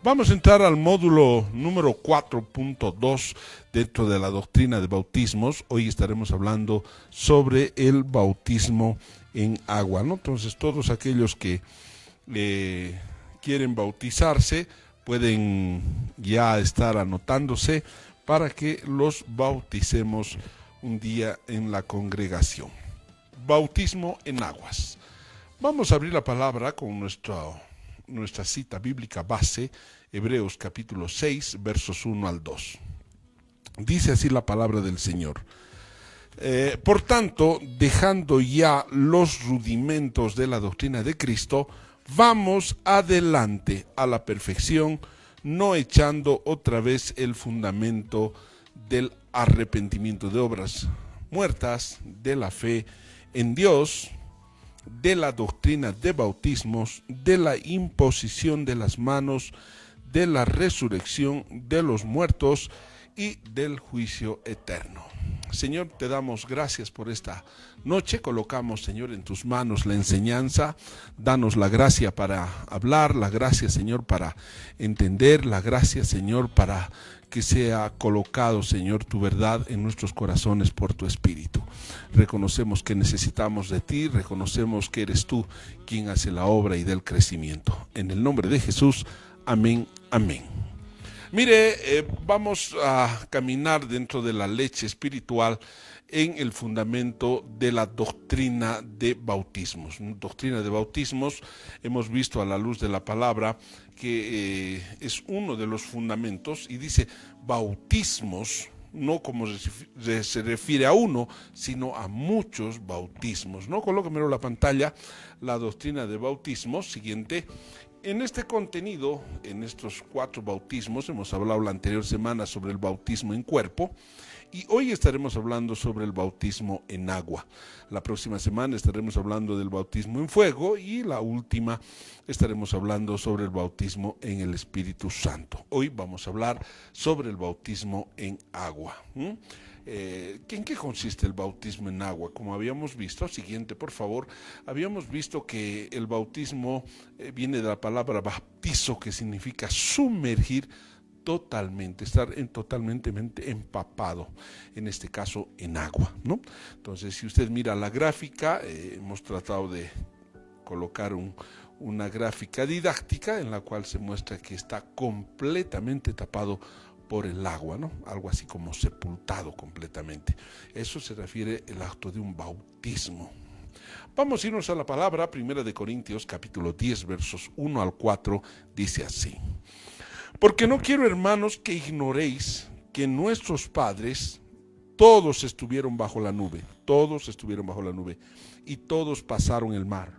Vamos a entrar al módulo número 4.2 dentro de la doctrina de bautismos. Hoy estaremos hablando sobre el bautismo en agua, ¿no? Entonces, todos aquellos que quieren bautizarse pueden ya estar anotándose para que los bauticemos un día en la congregación. Bautismo en aguas. Vamos a abrir la palabra con nuestra cita bíblica base, Hebreos capítulo 6, versos 1 al 2. Dice así la palabra del Señor. Por tanto, dejando ya los rudimentos de la doctrina de Cristo, vamos adelante a la perfección, no echando otra vez el fundamento del arrepentimiento de obras muertas, de la fe en Dios, de la doctrina de bautismos, de la imposición de las manos, de la resurrección de los muertos y del juicio eterno. Señor, te damos gracias por esta noche. Colocamos, Señor, en tus manos la enseñanza. Danos la gracia para hablar, la gracia, Señor, para entender, la gracia, Señor, para que sea colocado, Señor, tu verdad en nuestros corazones por tu Espíritu. Reconocemos que necesitamos de ti, reconocemos que eres tú quien hace la obra y del crecimiento. En el nombre de Jesús, amén, amén. Mire, vamos a caminar dentro de la leche espiritual en el fundamento de la doctrina de bautismos. Doctrina de bautismos, hemos visto a la luz de la palabra que es uno de los fundamentos, y dice bautismos, no como se refiere a uno, sino a muchos bautismos, ¿no? Colóquemelo en la pantalla, la doctrina de bautismos, siguiente. En este contenido, en estos 4 bautismos, hemos hablado la anterior semana sobre el bautismo en cuerpo, y hoy estaremos hablando sobre el bautismo en agua. La próxima semana estaremos hablando del bautismo en fuego, y la última estaremos hablando sobre el bautismo en el Espíritu Santo. Hoy vamos a hablar sobre el bautismo en agua. ¿En qué consiste el bautismo en agua? Como habíamos visto, siguiente por favor, habíamos visto que el bautismo viene de la palabra bautizo, que significa sumergir totalmente, estar totalmente empapado, en este caso en agua, ¿no? Entonces, si usted mira la gráfica, hemos tratado de colocar una gráfica didáctica en la cual se muestra que está completamente tapado por el agua, ¿no? Algo así como sepultado completamente. Eso se refiere al acto de un bautismo. Vamos a irnos a la palabra. 1 Corintios capítulo 10 versos 1 al 4 dice así: porque no quiero, hermanos, que ignoréis que nuestros padres todos estuvieron bajo la nube, y todos pasaron el mar,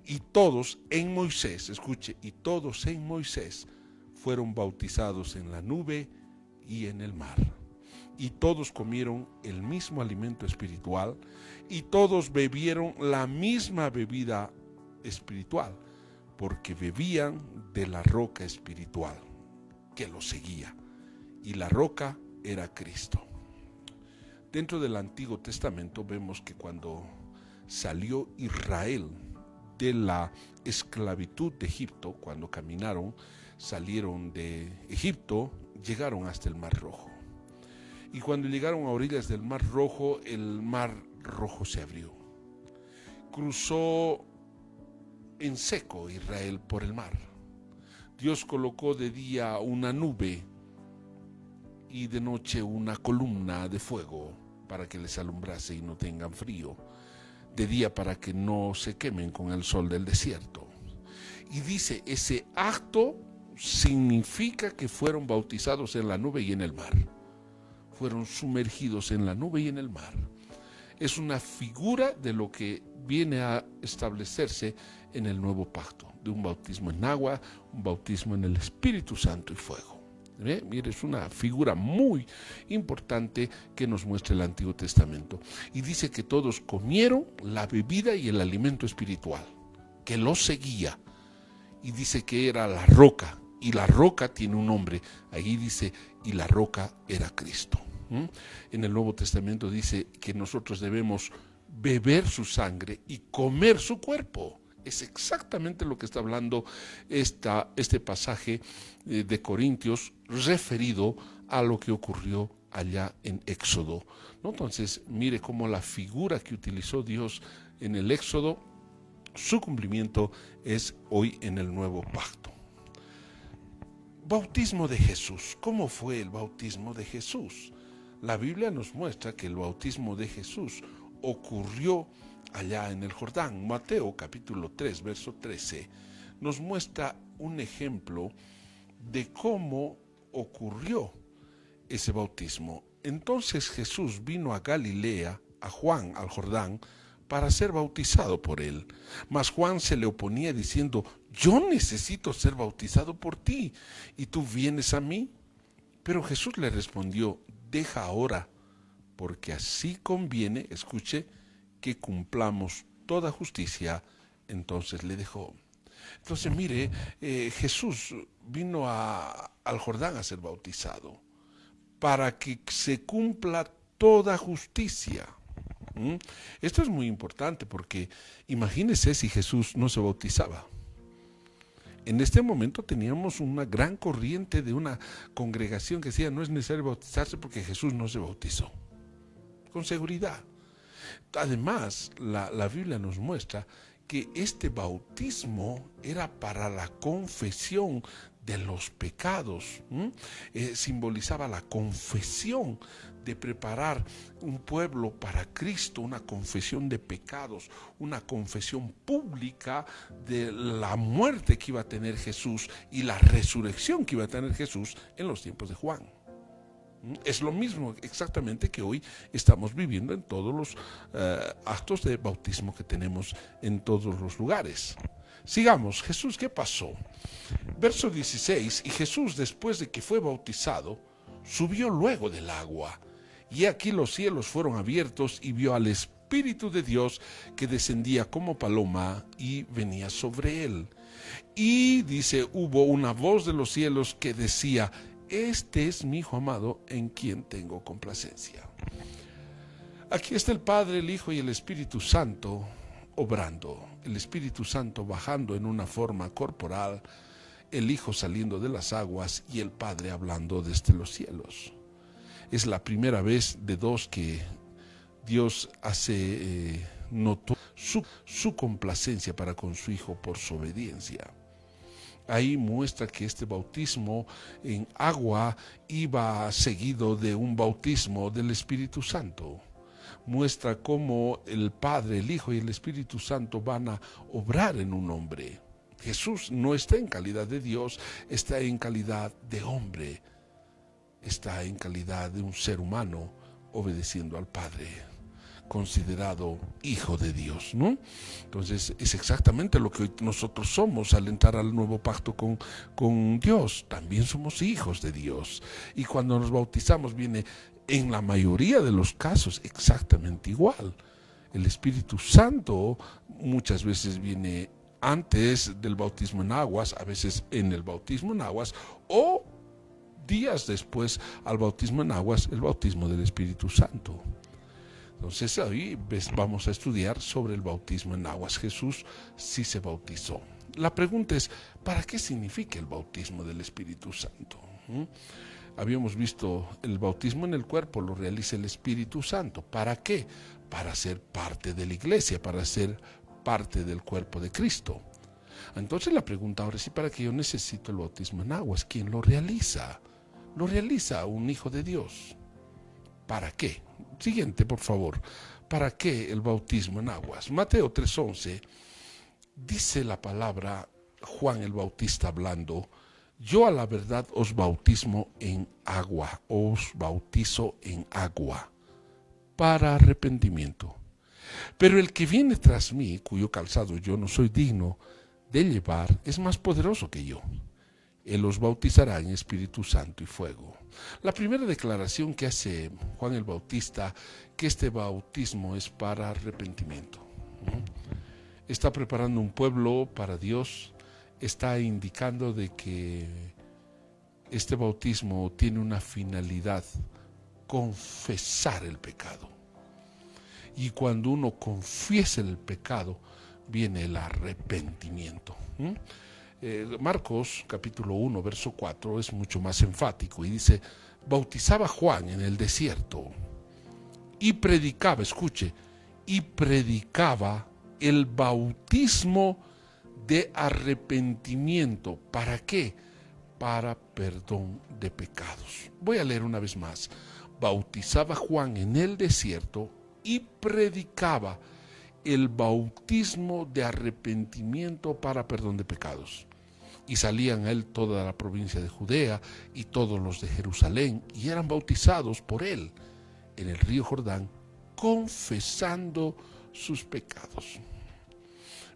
y todos en Moisés, escuche, y todos en Moisés fueron bautizados en la nube y en el mar. Y todos comieron el mismo alimento espiritual, y todos bebieron la misma bebida espiritual, porque bebían de la roca espiritual que los seguía, y la roca era Cristo. Dentro del Antiguo Testamento vemos que cuando salió Israel de la esclavitud de Egipto, cuando salieron de Egipto, llegaron hasta el Mar Rojo. Y cuando llegaron a orillas del Mar Rojo, el Mar Rojo se abrió. Cruzó en seco Israel por el mar. Dios colocó de día una nube y de noche una columna de fuego para que les alumbrase y no tengan frío. De día para que no se quemen con el sol del desierto. Y dice, ese acto significa que fueron bautizados en la nube y en el mar. Fueron sumergidos en la nube y en el mar. Es una figura de lo que viene a establecerse en el nuevo pacto, de un bautismo en agua, un bautismo en el Espíritu Santo y fuego. Mire, es una figura muy importante que nos muestra el Antiguo Testamento. Y dice que todos comieron la bebida y el alimento espiritual, que los seguía. Y dice que era la roca, y la roca tiene un nombre. Ahí dice, y la roca era Cristo. En el Nuevo Testamento dice que nosotros debemos beber su sangre y comer su cuerpo. Es exactamente lo que está hablando este pasaje de Corintios referido a lo que ocurrió allá en Éxodo, ¿no? Entonces, mire cómo la figura que utilizó Dios en el Éxodo, su cumplimiento es hoy en el nuevo pacto. Bautismo de Jesús. ¿Cómo fue el bautismo de Jesús? La Biblia nos muestra que el bautismo de Jesús ocurrió allá en el Jordán. Mateo capítulo 3, verso 13, nos muestra un ejemplo de cómo ocurrió ese bautismo. Entonces Jesús vino a Galilea, a Juan, al Jordán, para ser bautizado por él. Mas Juan se le oponía diciendo: yo necesito ser bautizado por ti, y tú vienes a mí. Pero Jesús le respondió: deja ahora, porque así conviene, escuche, que cumplamos toda justicia. Entonces le dejó. Entonces mire, Jesús vino al Jordán a ser bautizado para que se cumpla toda justicia. Esto es muy importante porque imagínese si Jesús no se bautizaba. En este momento teníamos una gran corriente de una congregación que decía: no es necesario bautizarse porque Jesús no se bautizó. Con seguridad. Además, la Biblia nos muestra que este bautismo era para la confesión de los pecados. Simbolizaba la confesión de preparar un pueblo para Cristo, una confesión de pecados, una confesión pública de la muerte que iba a tener Jesús y la resurrección que iba a tener Jesús en los tiempos de Juan. Es lo mismo exactamente que hoy estamos viviendo en todos los actos de bautismo que tenemos en todos los lugares. Sigamos. Jesús, ¿qué pasó? Verso 16, y Jesús, después de que fue bautizado, subió luego del agua, y aquí los cielos fueron abiertos, y vio al Espíritu de Dios que descendía como paloma y venía sobre él. Y dice, hubo una voz de los cielos que decía: este es mi Hijo amado, en quien tengo complacencia. Aquí está el Padre, el Hijo y el Espíritu Santo obrando. El Espíritu Santo bajando en una forma corporal, el Hijo saliendo de las aguas y el Padre hablando desde los cielos. Es la primera vez de dos que Dios hace notar su complacencia para con su Hijo por su obediencia. Ahí muestra que este bautismo en agua iba seguido de un bautismo del Espíritu Santo. Muestra cómo el Padre, el Hijo y el Espíritu Santo van a obrar en un hombre. Jesús no está en calidad de Dios, está en calidad de hombre. Está en calidad de un ser humano obedeciendo al Padre, considerado Hijo de Dios, ¿no? Entonces es exactamente lo que hoy nosotros somos al entrar al nuevo pacto con Dios. También somos hijos de Dios. Y cuando nos bautizamos viene en la mayoría de los casos exactamente igual. El Espíritu Santo muchas veces viene antes del bautismo en aguas, a veces en el bautismo en aguas, o días después al bautismo en aguas, el bautismo del Espíritu Santo. Entonces ahí vamos a estudiar sobre el bautismo en aguas. Jesús sí se bautizó. La pregunta es, ¿para qué significa el bautismo del Espíritu Santo? Habíamos visto el bautismo en el cuerpo, lo realiza el Espíritu Santo. ¿Para qué? Para ser parte de la iglesia, para ser parte del cuerpo de Cristo. Entonces la pregunta ahora es, ¿para qué yo necesito el bautismo en aguas? ¿Quién lo realiza? Lo realiza un hijo de Dios. ¿Para qué? Siguiente, por favor. ¿Para qué el bautismo en aguas? Mateo 3:11 dice la palabra, Juan el Bautista hablando: yo a la verdad os bautismo en agua, os bautizo en agua, para arrepentimiento. Pero el que viene tras mí, cuyo calzado yo no soy digno de llevar, es más poderoso que yo. Él os bautizará en Espíritu Santo y fuego. La primera declaración que hace Juan el Bautista, que este bautismo es para arrepentimiento. Está preparando un pueblo para Dios, está indicando de que este bautismo tiene una finalidad: confesar el pecado. Y cuando uno confiesa el pecado, viene el arrepentimiento. Marcos capítulo 1 verso 4 es mucho más enfático y dice: bautizaba Juan en el desierto y predicaba, escuche, y predicaba el bautismo de arrepentimiento. ¿Para qué? Para perdón de pecados. Voy a leer una vez más. Bautizaba Juan en el desierto y predicaba el bautismo de arrepentimiento para perdón de pecados. Y salían a él toda la provincia de Judea y todos los de Jerusalén, y eran bautizados por él en el río Jordán, confesando sus pecados.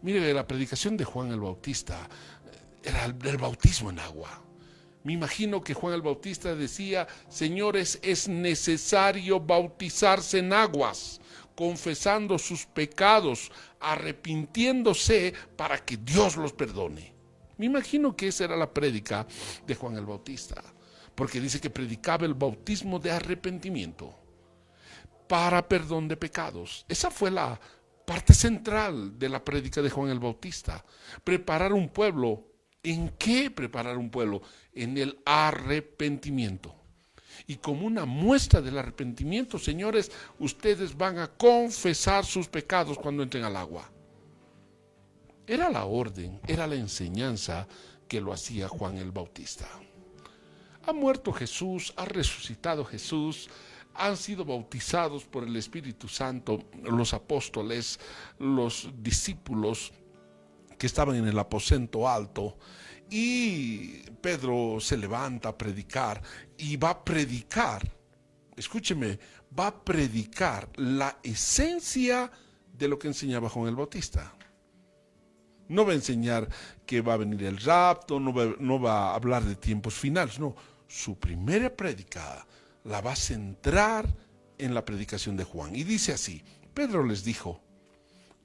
Mire, la predicación de Juan el Bautista era el bautismo en agua. Me imagino que Juan el Bautista decía: señores, es necesario bautizarse en aguas, confesando sus pecados, arrepintiéndose para que Dios los perdone. Me imagino que esa era la prédica de Juan el Bautista, porque dice que predicaba el bautismo de arrepentimiento para perdón de pecados. Esa fue la parte central de la prédica de Juan el Bautista. Preparar un pueblo. ¿En qué preparar un pueblo? En el arrepentimiento. Y como una muestra del arrepentimiento, señores, ustedes van a confesar sus pecados cuando entren al agua. Era la orden, era la enseñanza que lo hacía Juan el Bautista. Ha muerto Jesús, ha resucitado Jesús, han sido bautizados por el Espíritu Santo los apóstoles, los discípulos que estaban en el aposento alto, y Pedro se levanta a predicar y va a predicar, escúcheme, va a predicar la esencia de lo que enseñaba Juan el Bautista. No va a enseñar que va a venir el rapto, no va a hablar de tiempos finales, no. Su primera prédica la va a centrar en la predicación de Juan. Y dice así: Pedro les dijo: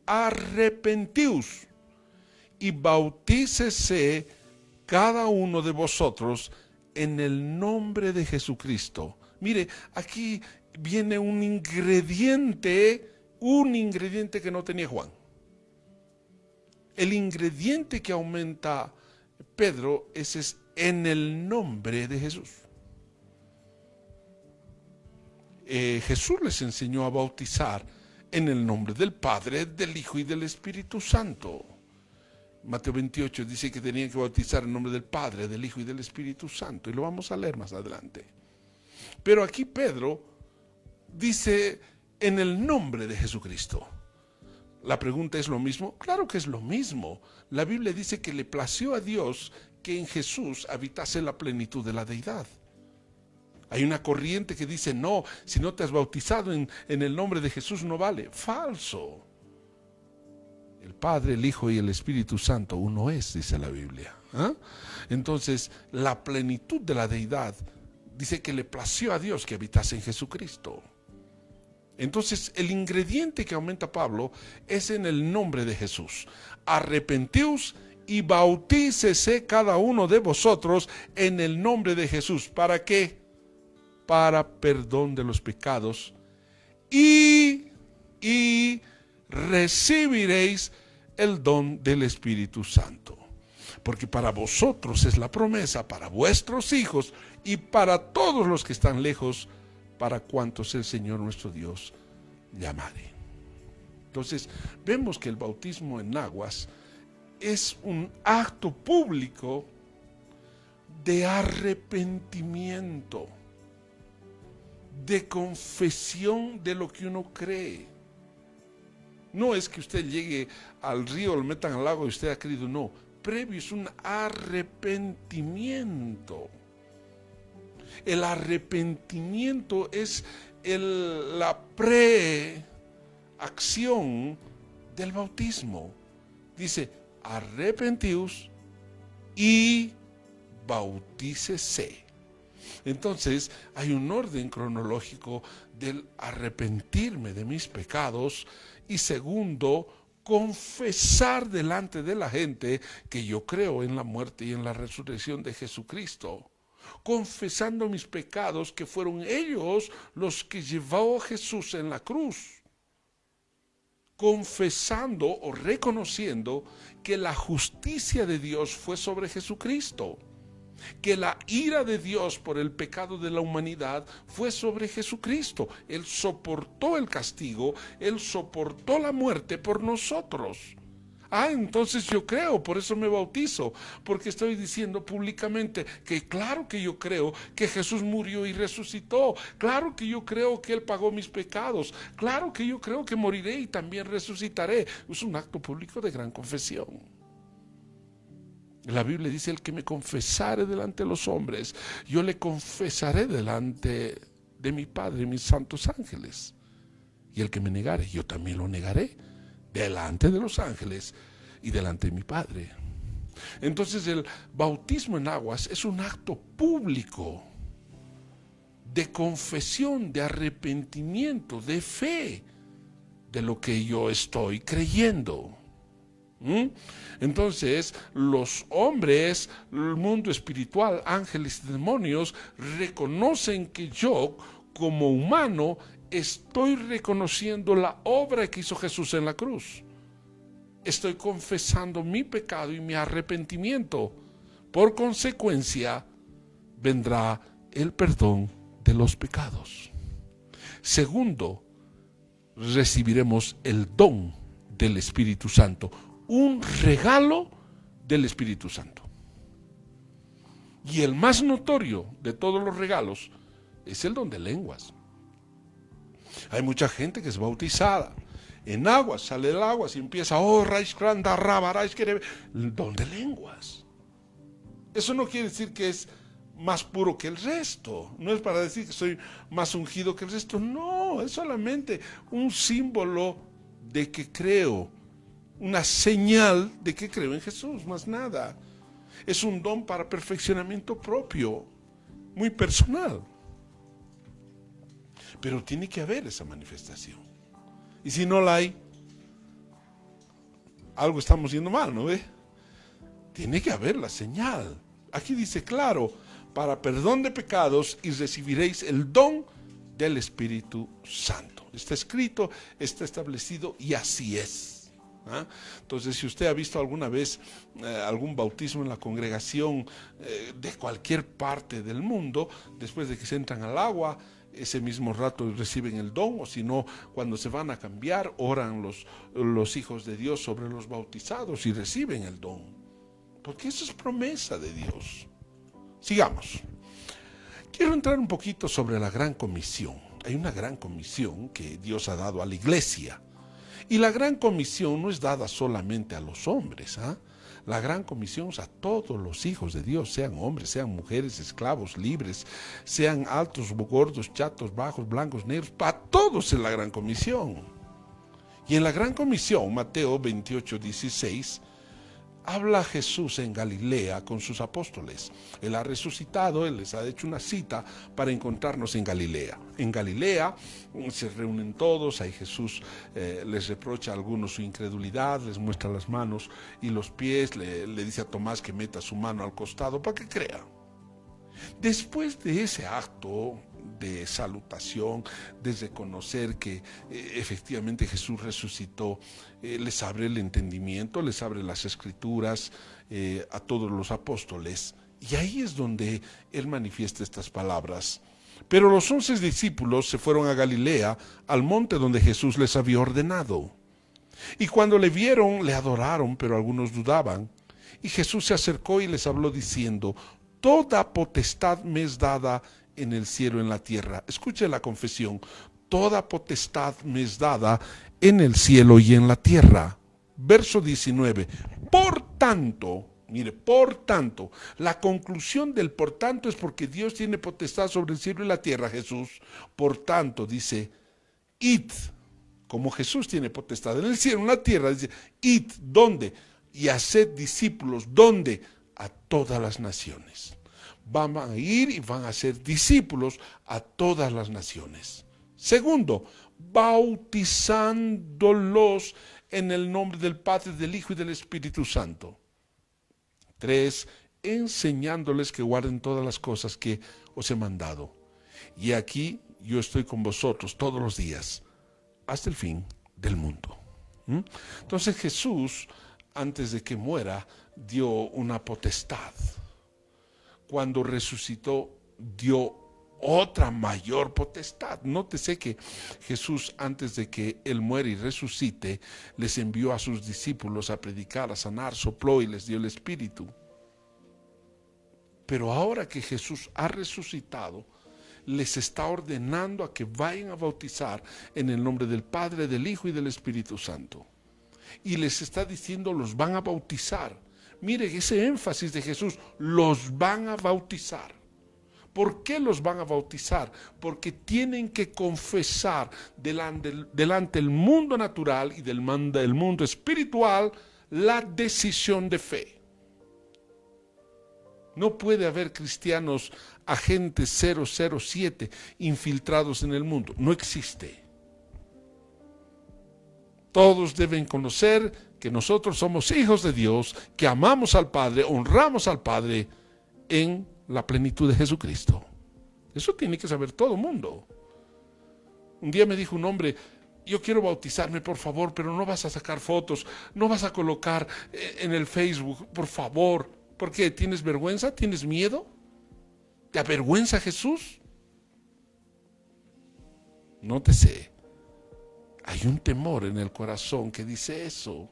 arrepentíos y bautícese cada uno de vosotros en el nombre de Jesucristo. Mire, aquí viene un ingrediente que no tenía Juan. El ingrediente que aumenta Pedro es en el nombre de Jesús. Jesús les enseñó a bautizar en el nombre del Padre, del Hijo y del Espíritu Santo. Mateo 28 dice que tenían que bautizar en nombre del Padre, del Hijo y del Espíritu Santo, y lo vamos a leer más adelante. Pero aquí Pedro dice en el nombre de Jesucristo. La pregunta es: ¿lo mismo? Claro que es lo mismo. La Biblia dice que le plació a Dios que en Jesús habitase la plenitud de la deidad. Hay una corriente que dice: no, si no te has bautizado en el nombre de Jesús no vale. Falso. El Padre, el Hijo y el Espíritu Santo uno es, dice la Biblia. Entonces, la plenitud de la deidad dice que le plació a Dios que habitase en Jesucristo. Entonces, el ingrediente que aumenta Pablo es en el nombre de Jesús. Arrepentíos y bautícese cada uno de vosotros en el nombre de Jesús. ¿Para qué? Para perdón de los pecados, y recibiréis el don del Espíritu Santo. Porque para vosotros es la promesa, para vuestros hijos y para todos los que están lejos, para cuantos el Señor nuestro Dios llamare. Entonces, vemos que el bautismo en aguas es un acto público de arrepentimiento, de confesión de lo que uno cree. No es que usted llegue al río, lo metan al lago y usted ha creído, no. Previo es un arrepentimiento. El arrepentimiento es la preacción del bautismo. Dice: arrepentíos y bautícese. Entonces hay un orden cronológico del arrepentirme de mis pecados, y segundo, confesar delante de la gente que yo creo en la muerte y en la resurrección de Jesucristo, confesando mis pecados, que fueron ellos los que llevó a Jesús en la cruz. confesando o reconociendo que la justicia de Dios fue sobre Jesucristo, que la ira de Dios por el pecado de la humanidad fue sobre Jesucristo. Él soportó el castigo, Él soportó la muerte por nosotros. Entonces yo creo, por eso me bautizo, porque estoy diciendo públicamente que claro que yo creo que Jesús murió y resucitó, claro que yo creo que Él pagó mis pecados, claro que yo creo que moriré y también resucitaré. Es un acto público de gran confesión. La Biblia dice: el que me confesare delante de los hombres, yo le confesaré delante de mi Padre y mis santos ángeles. Y el que me negare, yo también lo negaré delante de los ángeles y delante de mi Padre. Entonces el bautismo en aguas es un acto público de confesión, de arrepentimiento, de fe de lo que yo estoy creyendo. Entonces los hombres, el mundo espiritual, ángeles y demonios reconocen que yo como humano estoy reconociendo la obra que hizo Jesús en la cruz. Estoy confesando mi pecado y mi arrepentimiento. Por consecuencia, vendrá el perdón de los pecados. Segundo, recibiremos el don del Espíritu Santo, un regalo del Espíritu Santo. Y el más notorio de todos los regalos es el don de lenguas. Hay mucha gente que es bautizada en aguas, sale del agua y empieza, el don de lenguas. Eso no quiere decir que es más puro que el resto, no es para decir que soy más ungido que el resto, no, es solamente un símbolo de que creo, una señal de que creo en Jesús, más nada. Es un don para perfeccionamiento propio, muy personal. Pero tiene que haber esa manifestación. Y si no la hay, algo estamos yendo mal, ¿no ve? Tiene que haber la señal. Aquí dice claro, para perdón de pecados y recibiréis el don del Espíritu Santo. Está escrito, está establecido y así es. Entonces, si usted ha visto alguna vez algún bautismo en la congregación de cualquier parte del mundo, después de que se entran al agua, ese mismo rato reciben el don, o si no, cuando se van a cambiar, oran los hijos de Dios sobre los bautizados y reciben el don, porque eso es promesa de Dios. Sigamos. Quiero entrar un poquito sobre la gran comisión. Hay una gran comisión que Dios ha dado a la iglesia. Y la gran comisión no es dada solamente a los hombres, La gran comisión es a todos los hijos de Dios, sean hombres, sean mujeres, esclavos, libres, sean altos, gordos, chatos, bajos, blancos, negros, para todos es la gran comisión. Y en la gran comisión, Mateo 28:16, habla Jesús en Galilea con sus apóstoles. Él ha resucitado, Él les ha hecho una cita para encontrarnos en Galilea. En Galilea se reúnen todos, ahí Jesús les reprocha a algunos su incredulidad, les muestra las manos y los pies, le dice a Tomás que meta su mano al costado para que crea. Después de ese acto de salutación, de reconocer que efectivamente Jesús resucitó, les abre el entendimiento, les abre las escrituras a todos los apóstoles, y ahí es donde Él manifiesta estas palabras. Pero los 11 discípulos se fueron a Galilea, al monte donde Jesús les había ordenado. Y cuando le vieron, le adoraron, pero algunos dudaban. Y Jesús se acercó y les habló diciendo: toda potestad me es dada en el cielo y en la tierra. Escuche la confesión. Toda potestad me es dada en el cielo y en la tierra. Verso 19. Por tanto, mire, por tanto, la conclusión del por tanto es porque Dios tiene potestad sobre el cielo y la tierra, Jesús. Por tanto, dice, id, como Jesús tiene potestad en el cielo y en la tierra, dice, id, ¿dónde? Y haced discípulos, ¿dónde? A todas las naciones. Van a ir y van a ser discípulos a todas las naciones. Segundo, bautizándolos en el nombre del Padre, del Hijo y del Espíritu Santo. 3, enseñándoles que guarden todas las cosas que os he mandado. Y aquí yo estoy con vosotros todos los días, hasta el fin del mundo. ¿Mm? Entonces Jesús, antes de que muera, dio una potestad. Cuando resucitó, dio otra mayor potestad. Nótese que Jesús, antes de que Él muera y resucite, les envió a sus discípulos a predicar, a sanar, sopló y les dio el Espíritu. Pero ahora que Jesús ha resucitado, les está ordenando a que vayan a bautizar en el nombre del Padre, del Hijo y del Espíritu Santo. Y les está diciendo, los van a bautizar. Mire ese énfasis de Jesús, los van a bautizar. ¿Por qué los van a bautizar? Porque tienen que confesar delante del mundo natural y del mundo espiritual la decisión de fe. No puede haber cristianos agentes 007 infiltrados en el mundo. No existe. Todos deben conocer que nosotros somos hijos de Dios, que amamos al Padre, honramos al Padre en la plenitud de Jesucristo. Eso tiene que saber todo el mundo. Un día me dijo un hombre, yo quiero bautizarme, por favor, pero no vas a sacar fotos, no vas a colocar en el Facebook, por favor. ¿Por qué? ¿Tienes vergüenza? ¿Tienes miedo? ¿Te avergüenza Jesús? Nótese, hay un temor en el corazón que dice eso.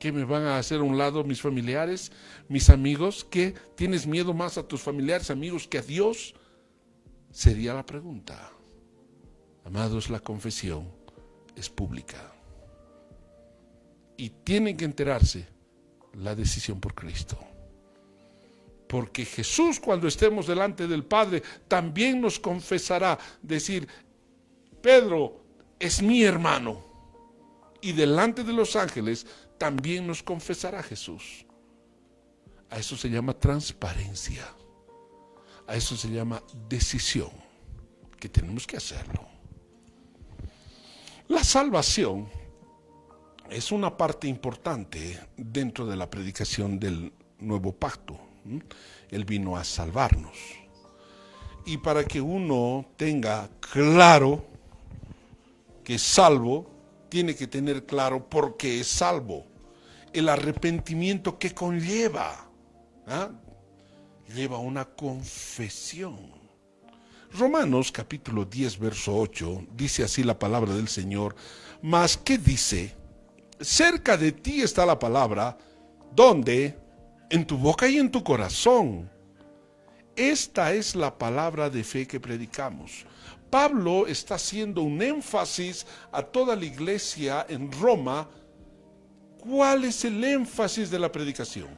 ¿Qué me van a hacer a un lado mis familiares, mis amigos? ¿Qué? ¿Tienes miedo más a tus familiares, amigos, que a Dios? Sería la pregunta. Amados, la confesión es pública. Y tienen que enterarse la decisión por Cristo. Porque Jesús, cuando estemos delante del Padre, también nos confesará, decir, Pedro es mi hermano. Y delante de los ángeles también nos confesará Jesús. A eso se llama transparencia. A eso se llama decisión, que tenemos que hacerlo. La salvación es una parte importante dentro de la predicación del nuevo pacto. Él vino a salvarnos. Y para que uno tenga claro que es salvo, tiene que tener claro por qué es salvo. El arrepentimiento que conlleva. Lleva una confesión. Romanos capítulo 10, verso 8, dice así la palabra del Señor. Mas, ¿qué dice? Cerca de ti está la palabra, ¿dónde? En tu boca y en tu corazón. Esta es la palabra de fe que predicamos. Pablo está haciendo un énfasis a toda la iglesia en Roma. ¿Cuál es el énfasis de la predicación?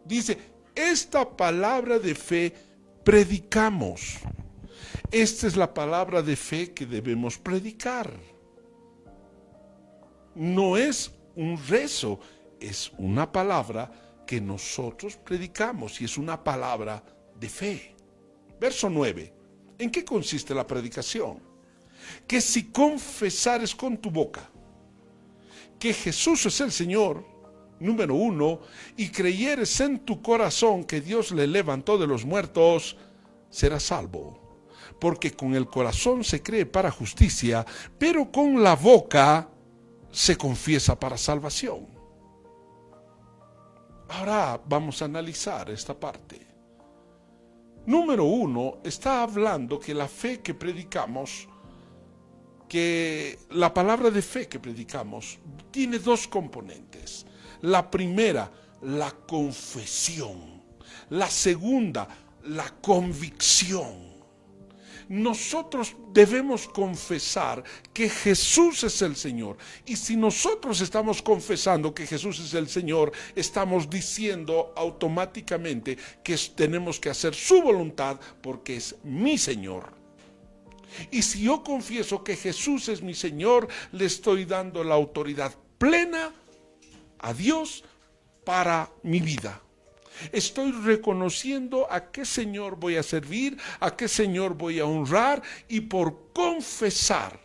Dice, esta palabra de fe predicamos. Esta es la palabra de fe que debemos predicar. No es un rezo, es una palabra que nosotros predicamos y es una palabra de fe. Verso 9. ¿En qué consiste la predicación? Que si confesares con tu boca que Jesús es el Señor, número 1, y creyeres en tu corazón que Dios le levantó de los muertos, serás salvo. Porque con el corazón se cree para justicia, pero con la boca se confiesa para salvación. Ahora vamos a analizar esta parte. Número 1, está hablando que la fe que predicamos, que la palabra de fe que predicamos, tiene dos componentes. La primera, la confesión. La segunda, la convicción. Nosotros debemos confesar que Jesús es el Señor. Y si nosotros estamos confesando que Jesús es el Señor, estamos diciendo automáticamente que tenemos que hacer su voluntad porque es mi Señor. Y si yo confieso que Jesús es mi Señor, le estoy dando la autoridad plena a Dios para mi vida. Estoy reconociendo a qué Señor voy a servir, a qué Señor voy a honrar, y por confesar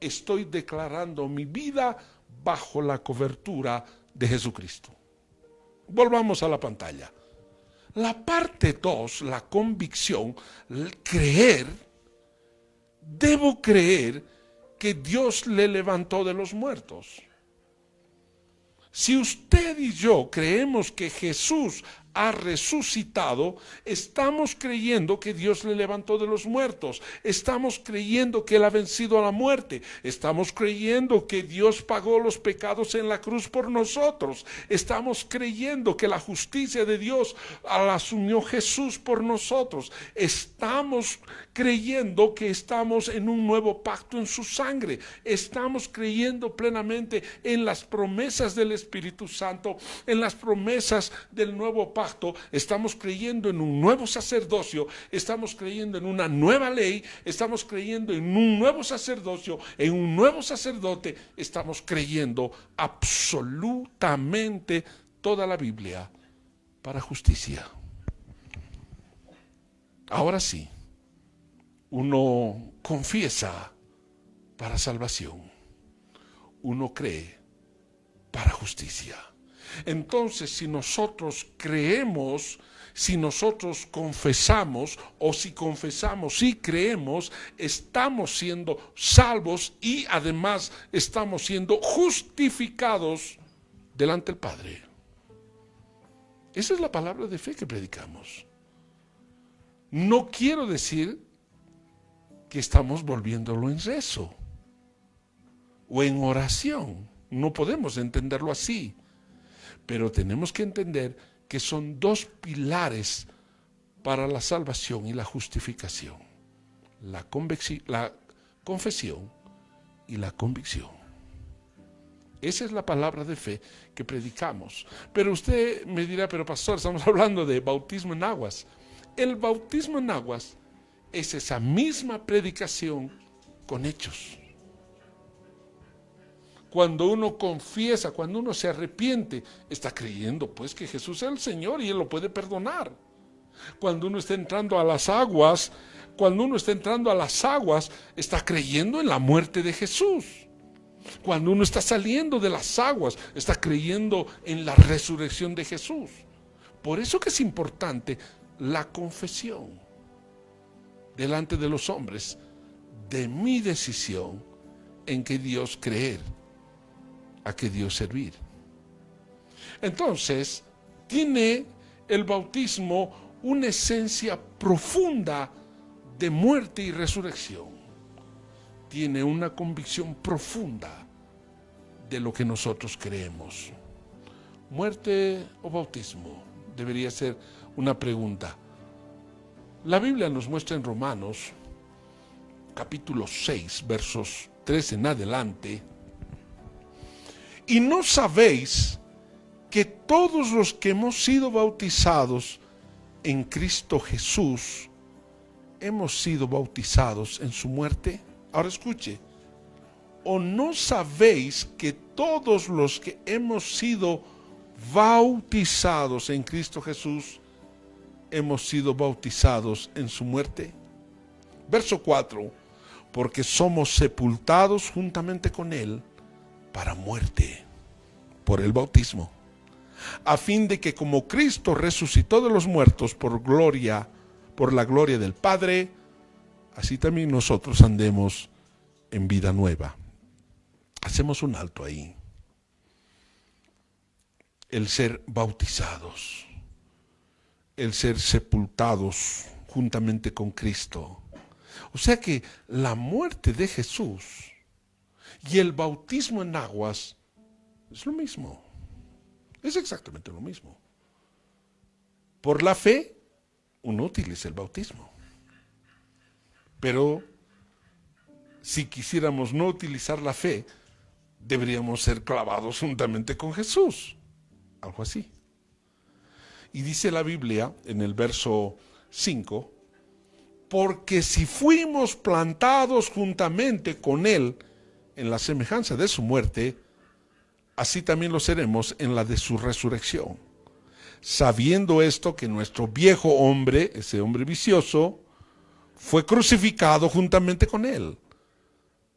estoy declarando mi vida bajo la cobertura de Jesucristo. Volvamos a la pantalla. La parte 2, la convicción, creer. Debo creer que Dios le levantó de los muertos. Si usted y yo creemos que Jesús ha resucitado, estamos creyendo que Dios le levantó de los muertos, estamos creyendo que Él ha vencido a la muerte, estamos creyendo que Dios pagó los pecados en la cruz por nosotros, estamos creyendo que la justicia de Dios la asumió Jesús por nosotros, estamos creyendo que estamos en un nuevo pacto en su sangre, estamos creyendo plenamente en las promesas del Espíritu Santo, en las promesas del nuevo pacto, estamos creyendo en un nuevo sacerdocio, estamos creyendo en una nueva ley, estamos creyendo en un nuevo sacerdocio, en un nuevo sacerdote, estamos creyendo absolutamente toda la Biblia para justicia. Ahora sí, uno confiesa para salvación, uno cree para justicia. Entonces, si nosotros creemos, si nosotros confesamos, o si confesamos y creemos, estamos siendo salvos y además estamos siendo justificados delante del Padre. Esa es la palabra de fe que predicamos. No quiero decir que estamos volviéndolo en rezo o en oración. No podemos entenderlo así. Pero tenemos que entender que son dos pilares para la salvación y la justificación: la confesión y la convicción. Esa es la palabra de fe que predicamos. Pero usted me dirá, pero pastor, estamos hablando de bautismo en aguas. El bautismo en aguas es esa misma predicación con hechos. Cuando uno confiesa, cuando uno se arrepiente, está creyendo pues que Jesús es el Señor y Él lo puede perdonar. Cuando uno está entrando a las aguas, está creyendo en la muerte de Jesús. Cuando uno está saliendo de las aguas, está creyendo en la resurrección de Jesús. Por eso que es importante la confesión delante de los hombres de mi decisión en que Dios creer, a que Dios servir. Entonces, tiene el bautismo una esencia profunda de muerte y resurrección. Tiene una convicción profunda de lo que nosotros creemos. ¿Muerte o bautismo? Debería ser una pregunta. La Biblia nos muestra en Romanos, capítulo 6, versos 3 en adelante: ¿y no sabéis que todos los que hemos sido bautizados en Cristo Jesús, hemos sido bautizados en su muerte? Ahora escuche. ¿O no sabéis que todos los que hemos sido bautizados en Cristo Jesús, hemos sido bautizados en su muerte? Verso 4. Porque somos sepultados juntamente con Él para muerte, por el bautismo, a fin de que como Cristo resucitó de los muertos por la gloria del Padre, así también nosotros andemos en vida nueva. Hacemos un alto ahí. El ser bautizados, el ser sepultados juntamente con Cristo. O sea que la muerte de Jesús y el bautismo en aguas es lo mismo. Es exactamente lo mismo. Por la fe, uno utiliza el bautismo. Pero si quisiéramos no utilizar la fe, deberíamos ser clavados juntamente con Jesús. Algo así. Y dice la Biblia en el verso 5, porque si fuimos plantados juntamente con Él en la semejanza de su muerte, así también lo seremos en la de su resurrección. Sabiendo esto, que nuestro viejo hombre, ese hombre vicioso, fue crucificado juntamente con Él,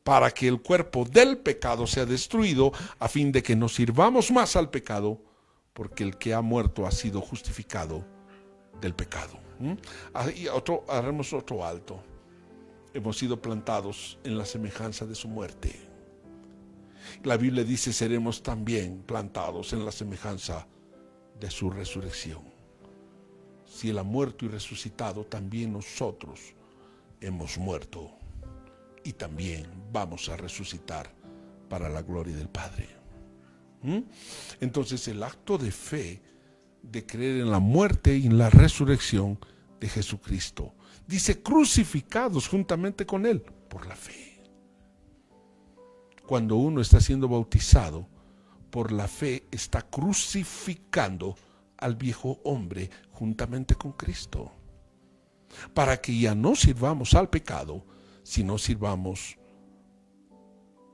para que el cuerpo del pecado sea destruido, a fin de que no sirvamos más al pecado, porque el que ha muerto ha sido justificado del pecado. Haremos otro alto. hemos sido plantados en la semejanza de su muerte. La Biblia dice, seremos también plantados en la semejanza de su resurrección. Si Él ha muerto y resucitado, también nosotros hemos muerto y también vamos a resucitar para la gloria del Padre. Entonces el acto de fe, de creer en la muerte y en la resurrección de Jesucristo, dice crucificados juntamente con Él por la fe. Cuando uno está siendo bautizado por la fe, está crucificando al viejo hombre juntamente con Cristo, para que ya no sirvamos al pecado, sino sirvamos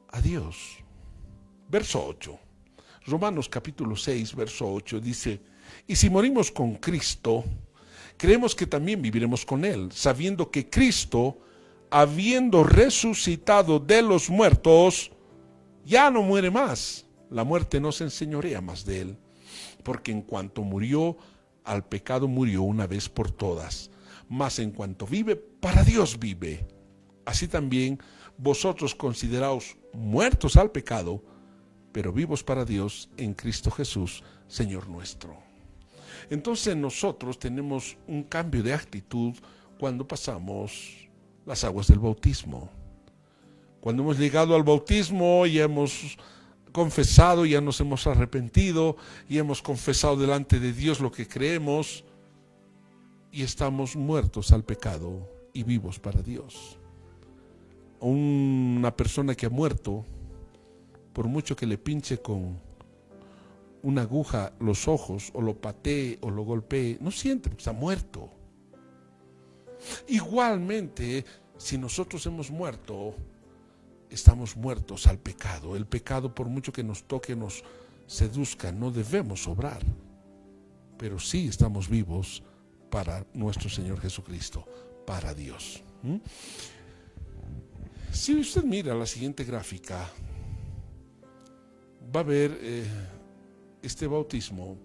a Dios. Verso 8. Romanos capítulo 6, verso 8 dice, y si morimos con Cristo, creemos que también viviremos con Él, sabiendo que Cristo, habiendo resucitado de los muertos, ya no muere más. La muerte no se enseñorea más de Él, porque en cuanto murió, al pecado murió una vez por todas, mas en cuanto vive, para Dios vive. Así también vosotros consideraos muertos al pecado, pero vivos para Dios en Cristo Jesús, Señor nuestro. Entonces nosotros tenemos un cambio de actitud cuando pasamos las aguas del bautismo. Cuando hemos llegado al bautismo y hemos confesado, ya nos hemos arrepentido y hemos confesado delante de Dios lo que creemos y estamos muertos al pecado y vivos para Dios. Una persona que ha muerto, por mucho que le pinche con una aguja los ojos o lo patee o lo golpee, no siente porque está muerto. Igualmente, si nosotros hemos muerto, estamos muertos al pecado. El pecado, por mucho que nos toque, nos seduzca, no debemos obrar, pero sí estamos vivos para nuestro Señor Jesucristo, para Dios. Si usted mira la siguiente gráfica, va a ver este bautismo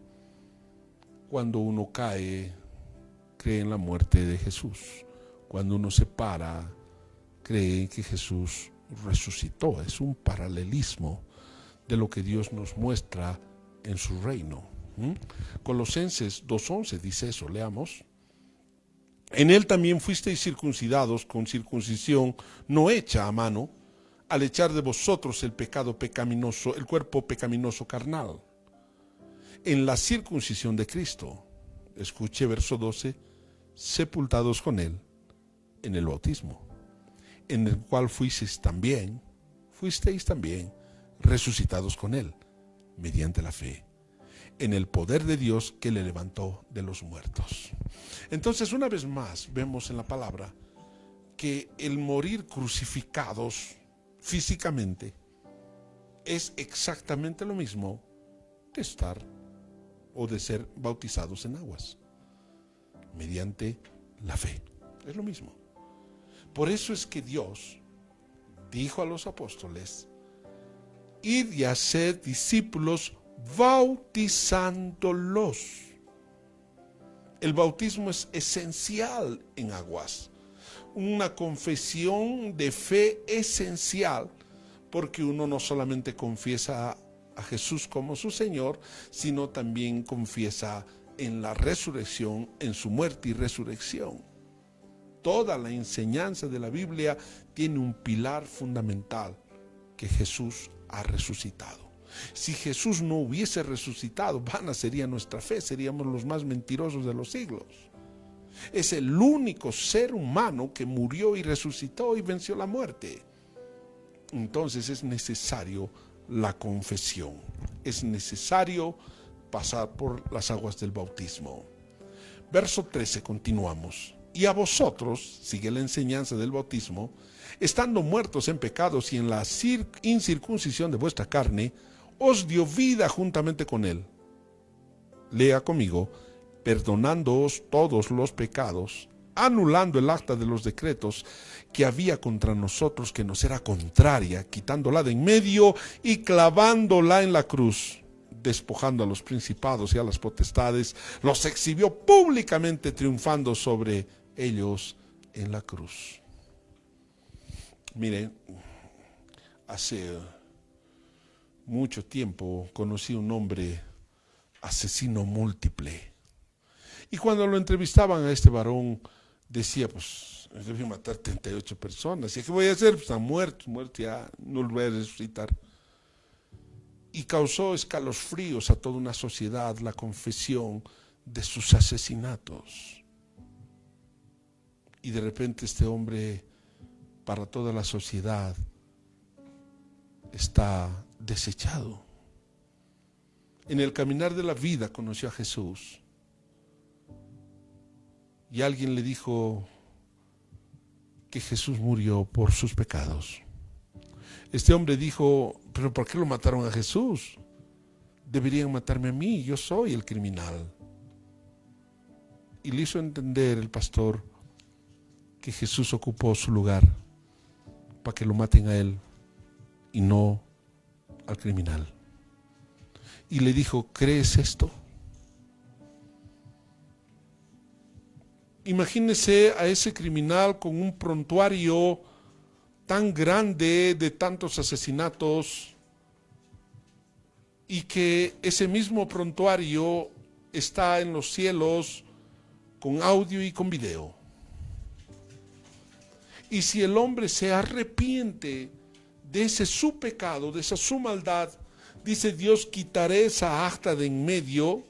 cuando uno cae, cree en la muerte de Jesús. Cuando uno se para, cree que Jesús resucitó. Es un paralelismo de lo que Dios nos muestra en su reino. Colosenses 2:11 dice eso, leamos. En él también fuisteis circuncidados con circuncisión no hecha a mano, al echar de vosotros el pecado pecaminoso, el cuerpo pecaminoso carnal, en la circuncisión de Cristo. Escuche verso 12, sepultados con él en el bautismo, en el cual fuisteis también resucitados con él, mediante la fe, en el poder de Dios que le levantó de los muertos. Entonces, una vez más, vemos en la palabra que el morir crucificados físicamente es exactamente lo mismo de estar o de ser bautizados en aguas, mediante la fe. Es lo mismo. Por eso es que Dios dijo a los apóstoles, id y haced discípulos bautizándolos. El bautismo es esencial en aguas, una confesión de fe esencial, porque uno no solamente confiesa a Jesús como su Señor, sino también confiesa en la resurrección, en su muerte y resurrección. Toda la enseñanza de la Biblia tiene un pilar fundamental, que Jesús ha resucitado. Si Jesús no hubiese resucitado, vana sería nuestra fe, seríamos los más mentirosos de los siglos. Es el único ser humano que murió y resucitó y venció la muerte. Entonces es necesario la confesión, es necesario pasar por las aguas del bautismo. Verso 13, continuamos. Y a vosotros, sigue la enseñanza del bautismo, estando muertos en pecados y en la incircuncisión de vuestra carne, os dio vida juntamente con él. Lea conmigo, perdonándoos todos los pecados, anulando el acta de los decretos que había contra nosotros, que nos era contraria, quitándola de en medio y clavándola en la cruz, despojando a los principados y a las potestades, los exhibió públicamente, triunfando sobre ellos en la cruz. Miren, hace mucho tiempo conocí un hombre asesino múltiple. Y cuando lo entrevistaban a este varón, decía, pues, debe matar 38 personas. ¿Y qué voy a hacer? Pues están muertos, ya, no los voy a resucitar. Y causó escalofríos a toda una sociedad la confesión de sus asesinatos. Y de repente este hombre, para toda la sociedad, está desechado. En el caminar de la vida conoció a Jesús. Y alguien le dijo que Jesús murió por sus pecados. Este hombre dijo, pero ¿por qué lo mataron a Jesús? Deberían matarme a mí, yo soy el criminal. Y le hizo entender el pastor que Jesús ocupó su lugar para que lo maten a él y no al criminal. Y le dijo, ¿crees esto? Imagínese a ese criminal con un prontuario tan grande de tantos asesinatos y que ese mismo prontuario está en los cielos con audio y con video. Y si el hombre se arrepiente de ese su pecado, de esa su maldad, dice Dios, quitaré esa acta de en medio,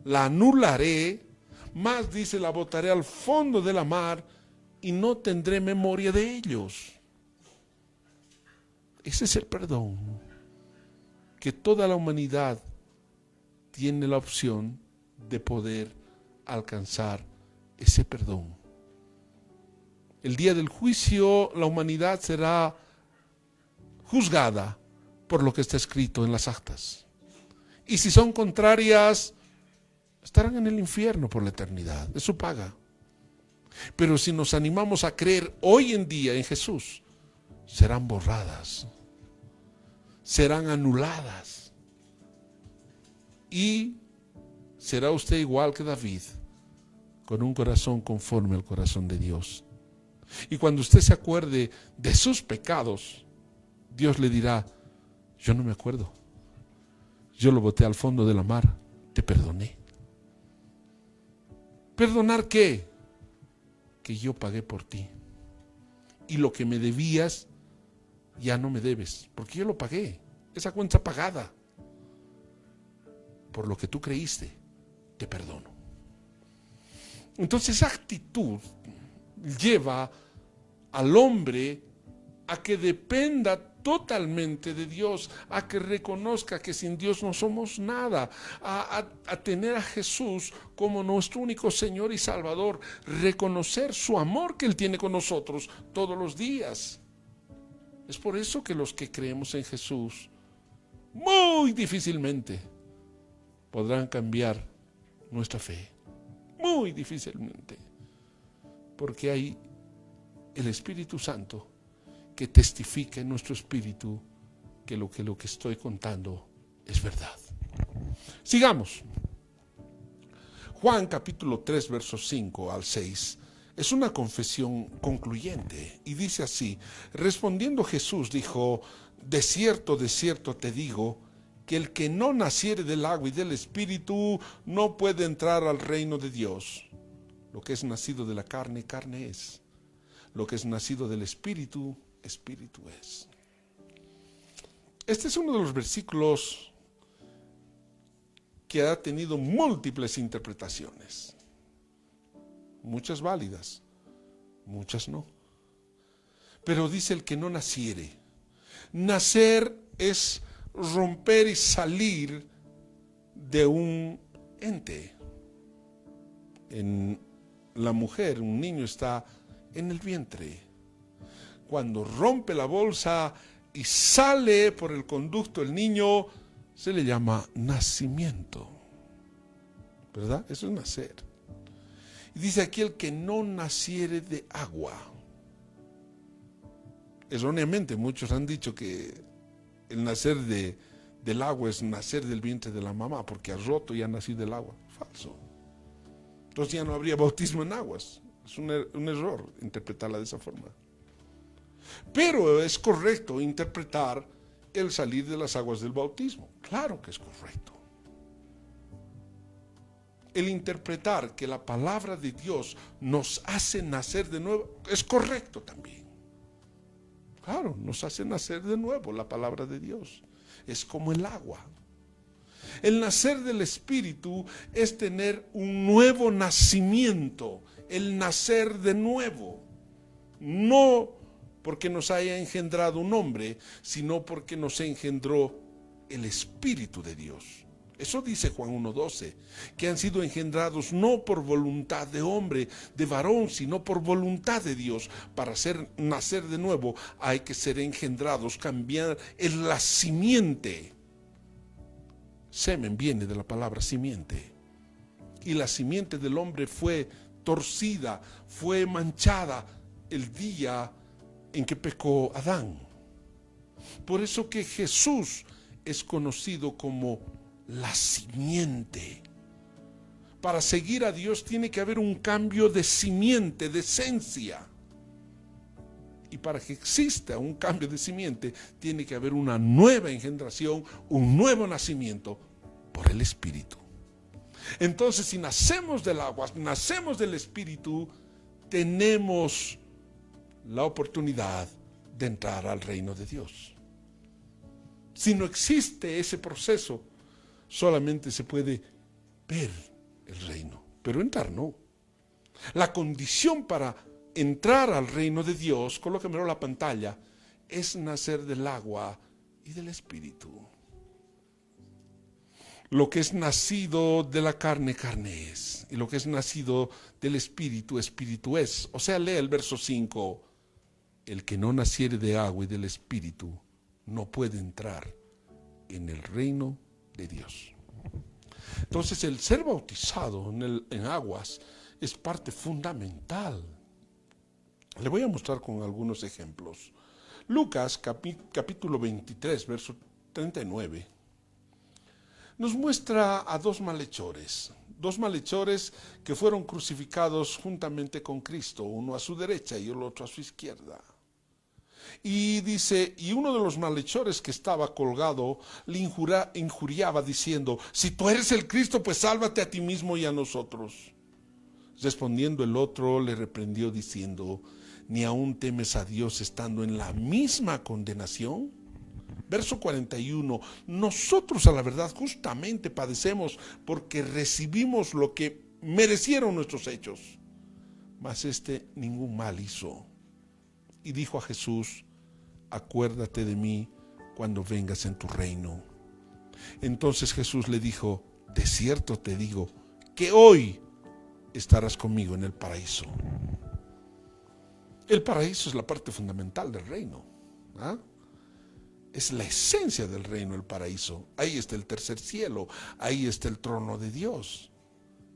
la anularé, más dice, la botaré al fondo de la mar y no tendré memoria de ellos. Ese es el perdón que toda la humanidad tiene la opción de poder alcanzar ese perdón. El día del juicio la humanidad será juzgada por lo que está escrito en las actas. Y si son contrarias, estarán en el infierno por la eternidad. Es su paga. Pero si nos animamos a creer hoy en día en Jesús, serán borradas, serán anuladas. Y será usted igual que David, con un corazón conforme al corazón de Dios. Y cuando usted se acuerde de sus pecados, Dios le dirá, yo no me acuerdo. Yo lo boté al fondo de la mar, te perdoné. ¿Perdonar qué? Que yo pagué por ti. Y lo que me debías, ya no me debes, porque yo lo pagué. Esa cuenta pagada. Por lo que tú creíste, te perdono. Entonces esa actitud lleva al hombre a que dependa totalmente de Dios, a que reconozca que sin Dios no somos nada, a tener a Jesús como nuestro único Señor y Salvador, reconocer su amor que Él tiene con nosotros todos los días. Es por eso que los que creemos en Jesús muy difícilmente podrán cambiar nuestra fe, muy difícilmente, porque hay el Espíritu Santo que testifica en nuestro espíritu que lo que estoy contando es verdad. Sigamos. Juan capítulo 3, versos 5 al 6, es una confesión concluyente y dice así: respondiendo Jesús dijo, de cierto te digo, que el que no naciere del agua y del Espíritu no puede entrar al reino de Dios. Lo que es nacido de la carne, carne es. Lo que es nacido del Espíritu, Espíritu es. Este es uno de los versículos que ha tenido múltiples interpretaciones. Muchas válidas, muchas no. Pero dice el que no naciere. Nacer es romper y salir de un ente. En la mujer, un niño está en el vientre. Cuando rompe la bolsa y sale por el conducto el niño, se le llama nacimiento. ¿Verdad? Eso es nacer. Y dice aquí el que no naciere de agua. Erróneamente muchos han dicho que el nacer del agua es nacer del vientre de la mamá, porque ha roto y ha nacido del agua. Falso. Entonces ya no habría bautismo en aguas. Es un error interpretarla de esa forma. Pero es correcto interpretar el salir de las aguas del bautismo. Claro que es correcto. El interpretar que la palabra de Dios nos hace nacer de nuevo es correcto también. Claro, nos hace nacer de nuevo la palabra de Dios. Es como el agua. El nacer del Espíritu es tener un nuevo nacimiento, el nacer de nuevo. No porque nos haya engendrado un hombre, sino porque nos engendró el Espíritu de Dios. Eso dice Juan 1:12, que han sido engendrados no por voluntad de hombre, de varón, sino por voluntad de Dios. Para nacer de nuevo hay que ser engendrados, cambiar la simiente. Semen viene de la palabra simiente. Y la simiente del hombre fue torcida, fue manchada el día en que pecó Adán. Por eso que Jesús es conocido como la simiente. Para seguir a Dios tiene que haber un cambio de simiente, de esencia. Y para que exista un cambio de simiente, tiene que haber una nueva engendración, un nuevo nacimiento por el Espíritu. Entonces, si nacemos del agua, nacemos del Espíritu, tenemos la oportunidad de entrar al reino de Dios. Si no existe ese proceso, solamente se puede ver el reino, pero entrar no. La condición para entrar al reino de Dios, colóquemelo en la pantalla, es nacer del agua y del Espíritu. Lo que es nacido de la carne, carne es. Y lo que es nacido del Espíritu, Espíritu es. O sea, lee el verso 5. El que no naciere de agua y del Espíritu no puede entrar en el reino de Dios. Entonces, el ser bautizado en aguas es parte fundamental. Le voy a mostrar con algunos ejemplos. Lucas capítulo 23, verso 39, nos muestra a dos malhechores que fueron crucificados juntamente con Cristo, uno a su derecha y el otro a su izquierda. Y dice, y uno de los malhechores que estaba colgado le injuriaba diciendo, si tú eres el Cristo, pues sálvate a ti mismo y a nosotros. Respondiendo el otro le reprendió diciendo, ¿ni aún temes a Dios estando en la misma condenación? Verso 41, nosotros a la verdad justamente padecemos porque recibimos lo que merecieron nuestros hechos, mas este ningún mal hizo. Y dijo a Jesús, acuérdate de mí cuando vengas en tu reino. Entonces Jesús le dijo, de cierto te digo, que hoy estarás conmigo en el paraíso. El paraíso es la parte fundamental del reino. Es la esencia del reino, el paraíso. Ahí está el tercer cielo, ahí está el trono de Dios.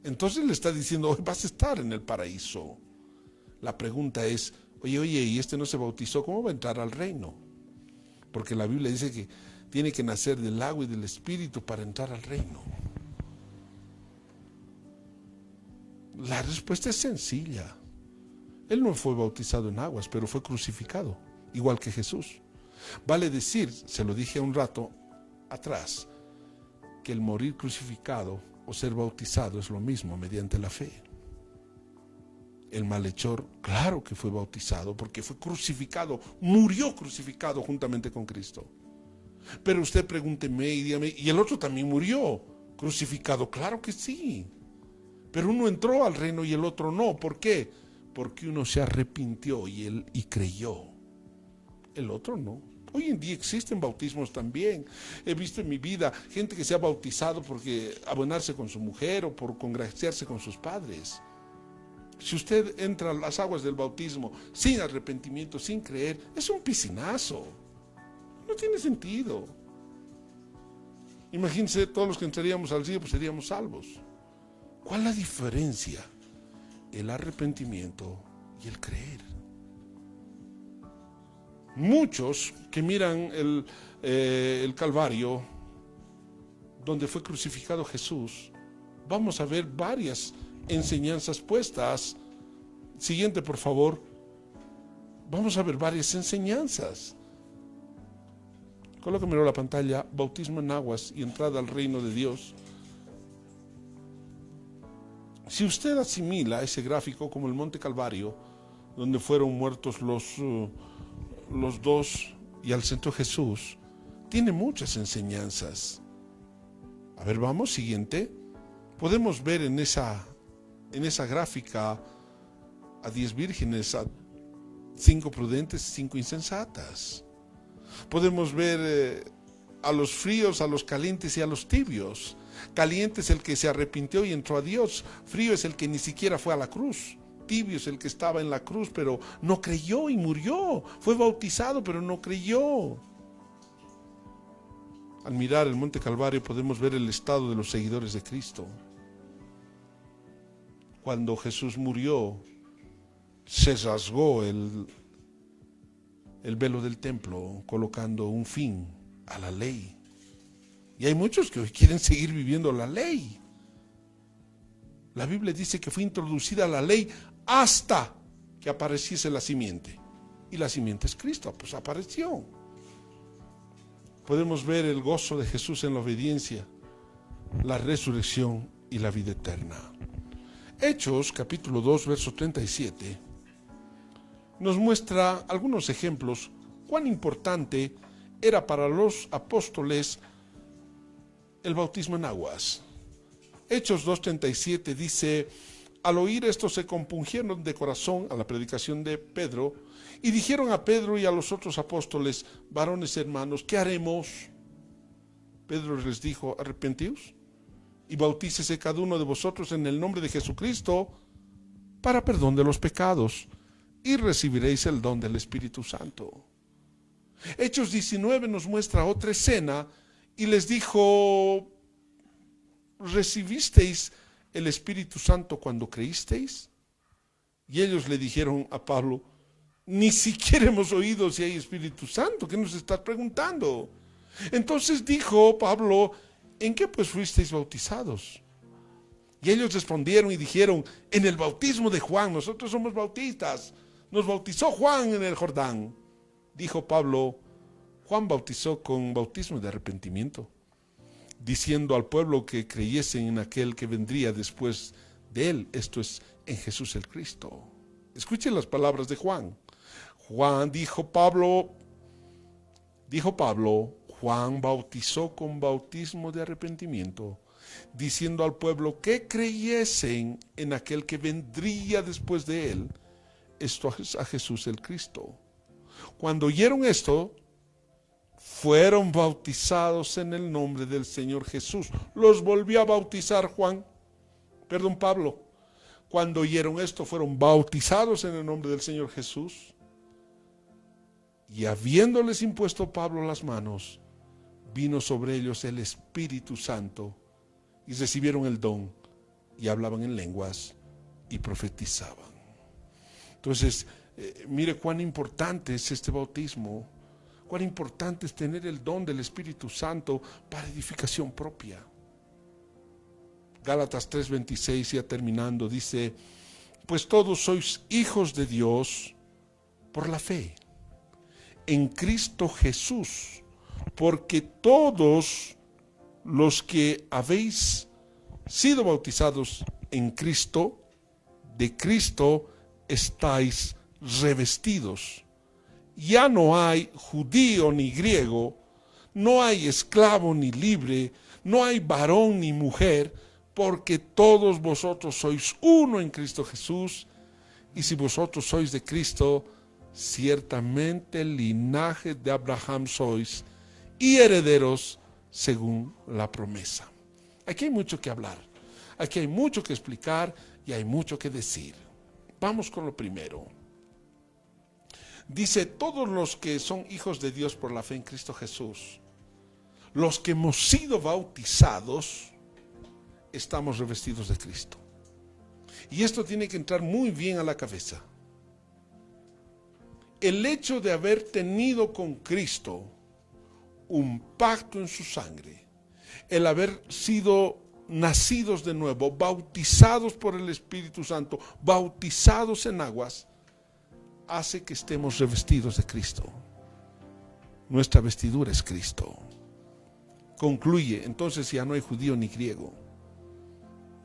Entonces le está diciendo, hoy vas a estar en el paraíso. La pregunta es, oye, y este no se bautizó, ¿cómo va a entrar al reino? Porque la Biblia dice que tiene que nacer del agua y del Espíritu para entrar al reino. La respuesta es sencilla. Él no fue bautizado en aguas, pero fue crucificado, igual que Jesús. Vale decir, se lo dije un rato atrás, que el morir crucificado o ser bautizado es lo mismo mediante la fe. El malhechor, claro que fue bautizado porque fue crucificado, murió crucificado juntamente con Cristo. Pero usted pregúnteme y dígame, ¿y el otro también murió crucificado? Claro que sí. Pero uno entró al reino y el otro no. ¿Por qué? Porque uno se arrepintió y creyó. El otro no. Hoy en día existen bautismos también. He visto en mi vida gente que se ha bautizado porque abonarse con su mujer o por congraciarse con sus padres. Si usted entra a las aguas del bautismo sin arrepentimiento, sin creer, es un piscinazo. No tiene sentido. Imagínense, todos los que entraríamos al cielo, pues seríamos salvos. ¿Cuál es la diferencia? El arrepentimiento y el creer. Muchos que miran el Calvario, donde fue crucificado Jesús, vamos a ver varias enseñanzas puestas. Siguiente, por favor. vamos a ver varias enseñanzas. Colóquemelo en la pantalla, bautismo en aguas y entrada al reino de Dios. Si usted asimila ese gráfico como el Monte Calvario, donde fueron muertos los dos y al centro Jesús, tiene muchas enseñanzas. A ver, vamos, siguiente. Podemos ver en esa gráfica a 10 vírgenes, a 5 prudentes y 5 insensatas. Podemos ver a los fríos, a los calientes y a los tibios. Caliente es el que se arrepintió y entró a Dios. Frío es el que ni siquiera fue a la cruz. Tibio es el que estaba en la cruz, pero no creyó y murió. Fue bautizado, pero no creyó. Al mirar el Monte Calvario podemos ver el estado de los seguidores de Cristo. Cuando Jesús murió, se rasgó el velo del templo, colocando un fin a la ley. Y hay muchos que hoy quieren seguir viviendo la ley. La Biblia dice que fue introducida la ley hasta que apareciese la simiente. Y la simiente es Cristo, pues apareció. Podemos ver el gozo de Jesús en la obediencia, la resurrección y la vida eterna. Hechos, capítulo 2, verso 37, nos muestra algunos ejemplos cuán importante era para los apóstoles el bautismo en aguas. Hechos 2:37 dice: al oír esto se compungieron de corazón a la predicación de Pedro y dijeron a Pedro y a los otros apóstoles: varones hermanos, ¿qué haremos? Pedro les dijo: arrepentíos y bautícese cada uno de vosotros en el nombre de Jesucristo para perdón de los pecados y recibiréis el don del Espíritu Santo. Hechos 19 nos muestra otra escena y les dijo: ¿recibisteis el Espíritu Santo cuando creísteis? Y ellos le dijeron a Pablo: ni siquiera hemos oído si hay Espíritu Santo. ¿Qué nos estás preguntando? Entonces dijo Pablo: ¿en qué pues fuisteis bautizados? Y ellos respondieron y dijeron: en el bautismo de Juan. Nosotros somos bautistas. Nos bautizó Juan en el Jordán. Dijo Pablo: Juan bautizó con bautismo de arrepentimiento, diciendo al pueblo que creyesen en aquel que vendría después de él, esto es, en Jesús el Cristo. Escuchen las palabras de Juan. Dijo Pablo, Juan bautizó con bautismo de arrepentimiento, diciendo al pueblo que creyesen en aquel que vendría después de él, esto es, a Jesús el Cristo. Cuando oyeron esto, fueron bautizados en el nombre del Señor Jesús. Los volvió a bautizar Pablo. Cuando oyeron esto, fueron bautizados en el nombre del Señor Jesús. Y habiéndoles impuesto Pablo las manos, vino sobre ellos el Espíritu Santo y recibieron el don y hablaban en lenguas y profetizaban. Entonces, mire cuán importante es este bautismo, cuán importante es tener el don del Espíritu Santo para edificación propia. Gálatas 3:26, ya terminando, dice: pues todos sois hijos de Dios por la fe en Cristo Jesús, porque todos los que habéis sido bautizados en Cristo, de Cristo estáis revestidos. Ya no hay judío ni griego, no hay esclavo ni libre, no hay varón ni mujer, porque todos vosotros sois uno en Cristo Jesús. Y si vosotros sois de Cristo, ciertamente el linaje de Abraham sois y herederos según la promesa. Aquí hay mucho que hablar, aquí hay mucho que explicar y hay mucho que decir. Vamos con lo primero. Dice: todos los que son hijos de Dios por la fe en Cristo Jesús, los que hemos sido bautizados, estamos revestidos de Cristo. Y esto tiene que entrar muy bien a la cabeza. El hecho de haber tenido con Cristo un pacto en su sangre, el haber sido nacidos de nuevo, bautizados por el Espíritu Santo, bautizados en aguas, hace que estemos revestidos de Cristo. Nuestra vestidura es Cristo. Concluye, entonces ya no hay judío ni griego.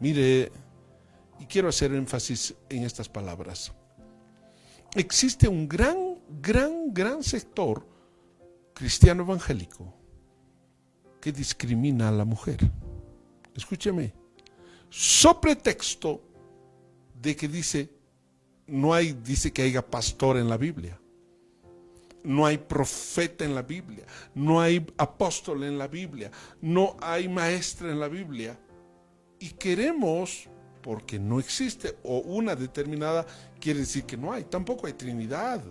Mire, y quiero hacer énfasis en estas palabras. Existe un gran sector cristiano evangélico que discrimina a la mujer. Escúcheme, so pretexto de que dice que haya pastor en la Biblia, no hay profeta en la Biblia, no hay apóstol en la Biblia, no hay maestra en la Biblia, y queremos, porque no existe, o una determinada quiere decir que no hay, tampoco hay Trinidad,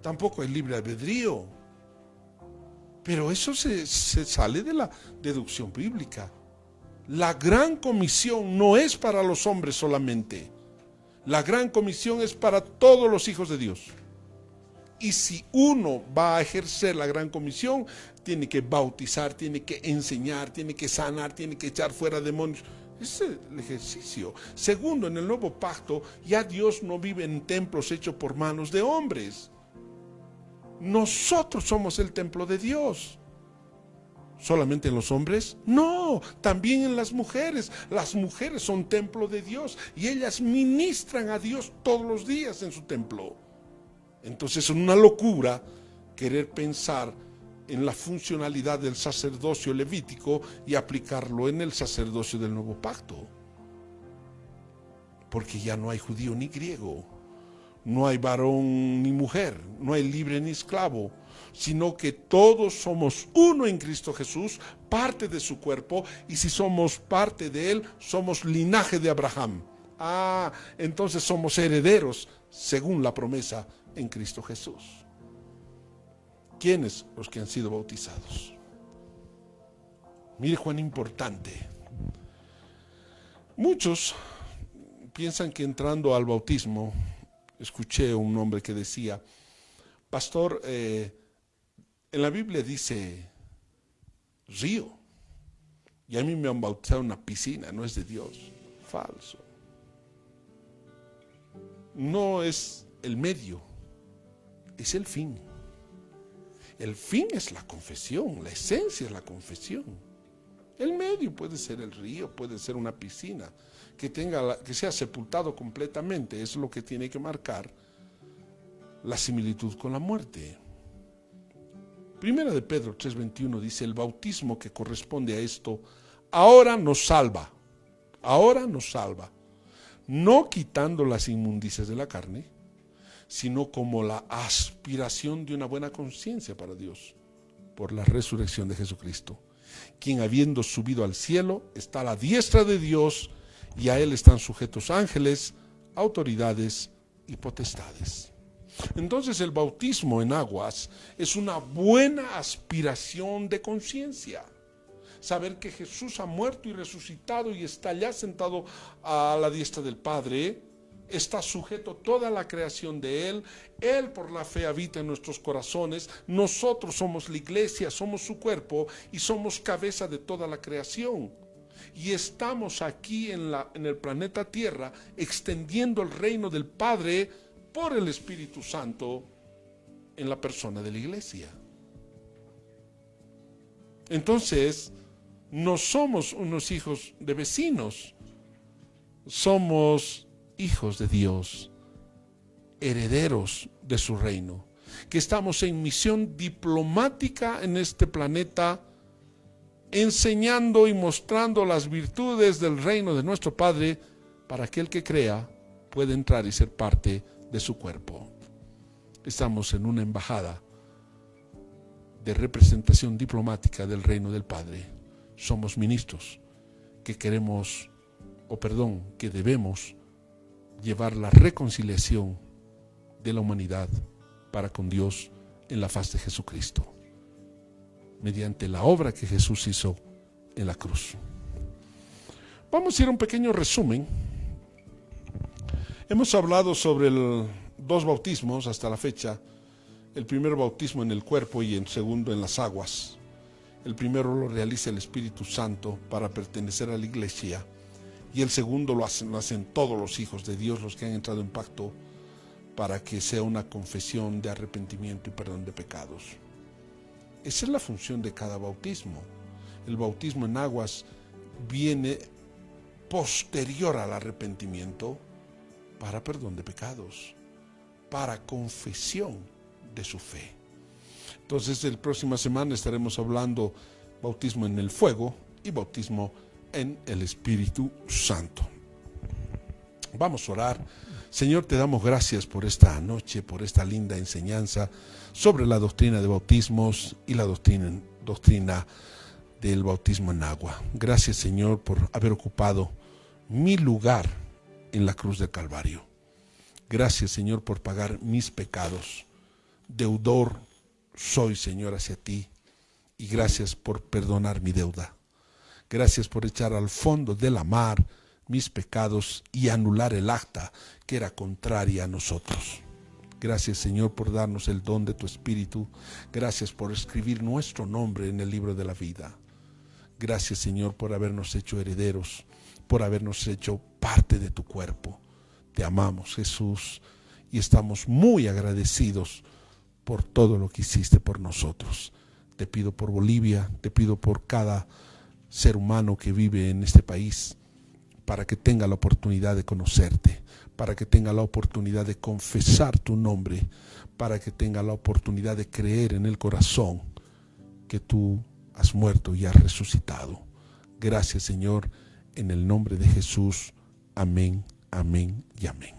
tampoco hay libre albedrío, pero eso se sale de la deducción bíblica. La gran comisión no es para los hombres solamente, la gran comisión es para todos los hijos de Dios. Y si uno va a ejercer la gran comisión, tiene que bautizar, tiene que enseñar, tiene que sanar, tiene que echar fuera demonios. Ese es el ejercicio. Segundo, en el nuevo pacto, ya Dios no vive en templos hechos por manos de hombres. Nosotros somos el templo de Dios. ¿Solamente en los hombres? No, también en las mujeres. Las mujeres son templo de Dios y ellas ministran a Dios todos los días en su templo. Entonces es una locura querer pensar en la funcionalidad del sacerdocio levítico y aplicarlo en el sacerdocio del nuevo pacto. Porque ya no hay judío ni griego, no hay varón ni mujer, no hay libre ni esclavo, sino que todos somos uno en Cristo Jesús, parte de su cuerpo, y si somos parte de él, somos linaje de Abraham. Entonces somos herederos según la promesa en Cristo Jesús. ¿Quiénes? Los que han sido bautizados. Mire cuán importante. Muchos piensan que entrando al bautismo, escuché un hombre que decía, pastor, en la Biblia dice río, y a mí me han bautizado en una piscina, no es de Dios. Falso. No es el medio, es el fin. El fin es la confesión, la esencia es la confesión. El medio puede ser el río, puede ser una piscina, que sea sepultado completamente, es lo que tiene que marcar la similitud con la muerte. Primera de Pedro 3:21 dice, el bautismo que corresponde a esto, ahora nos salva, no quitando las inmundicias de la carne, sino como la aspiración de una buena conciencia para Dios, por la resurrección de Jesucristo, quien habiendo subido al cielo, está a la diestra de Dios, y a él están sujetos ángeles, autoridades y potestades. Entonces el bautismo en aguas es una buena aspiración de conciencia. Saber que Jesús ha muerto y resucitado y está ya sentado a la diestra del Padre, está sujeto toda la creación de Él, Él por la fe habita en nuestros corazones, nosotros somos la iglesia, somos su cuerpo y somos cabeza de toda la creación. Y estamos aquí en el planeta Tierra extendiendo el reino del Padre por el Espíritu Santo en la persona de la iglesia. Entonces, no somos unos hijos de vecinos, somos hijos de Dios, herederos de su reino, que estamos en misión diplomática en este planeta, enseñando y mostrando las virtudes del reino de nuestro Padre, para que el que crea pueda entrar y ser parte de su cuerpo. Estamos en una embajada de representación diplomática del reino del Padre. Somos ministros que que debemos llevar la reconciliación de la humanidad para con Dios en la faz de Jesucristo, mediante la obra que Jesús hizo en la cruz. Vamos a ir a un pequeño resumen. Hemos hablado sobre dos bautismos hasta la fecha. El primer bautismo en el cuerpo y el segundo en las aguas. El primero lo realiza el Espíritu Santo para pertenecer a la iglesia, y el segundo lo hacen todos los hijos de Dios, los que han entrado en pacto para que sea una confesión de arrepentimiento y perdón de pecados. Esa es la función de cada bautismo. El bautismo en aguas viene posterior al arrepentimiento para perdón de pecados, para confesión de su fe. Entonces, la próxima semana estaremos hablando bautismo en el fuego y bautismo en el Espíritu Santo. Vamos a orar. Señor, te damos gracias por esta noche, por esta linda enseñanza sobre la doctrina de bautismos y la doctrina del bautismo en agua. Gracias, Señor, por haber ocupado mi lugar en la cruz del Calvario. Gracias, Señor, por pagar mis pecados. Deudor soy, Señor, hacia ti, y gracias por perdonar mi deuda. Gracias por echar al fondo de la mar mis pecados y anular el acta que era contraria a nosotros. Gracias, Señor, por darnos el don de tu Espíritu. Gracias por escribir nuestro nombre en el libro de la vida. Gracias, Señor, por habernos hecho herederos, por habernos hecho parte de tu cuerpo. Te amamos, Jesús, y estamos muy agradecidos por todo lo que hiciste por nosotros. Te pido por Bolivia, te pido por cada ser humano que vive en este país, para que tenga la oportunidad de conocerte, para que tenga la oportunidad de confesar tu nombre, para que tenga la oportunidad de creer en el corazón que tú has muerto y has resucitado. Gracias, Señor, en el nombre de Jesús. Amén, amén y amén.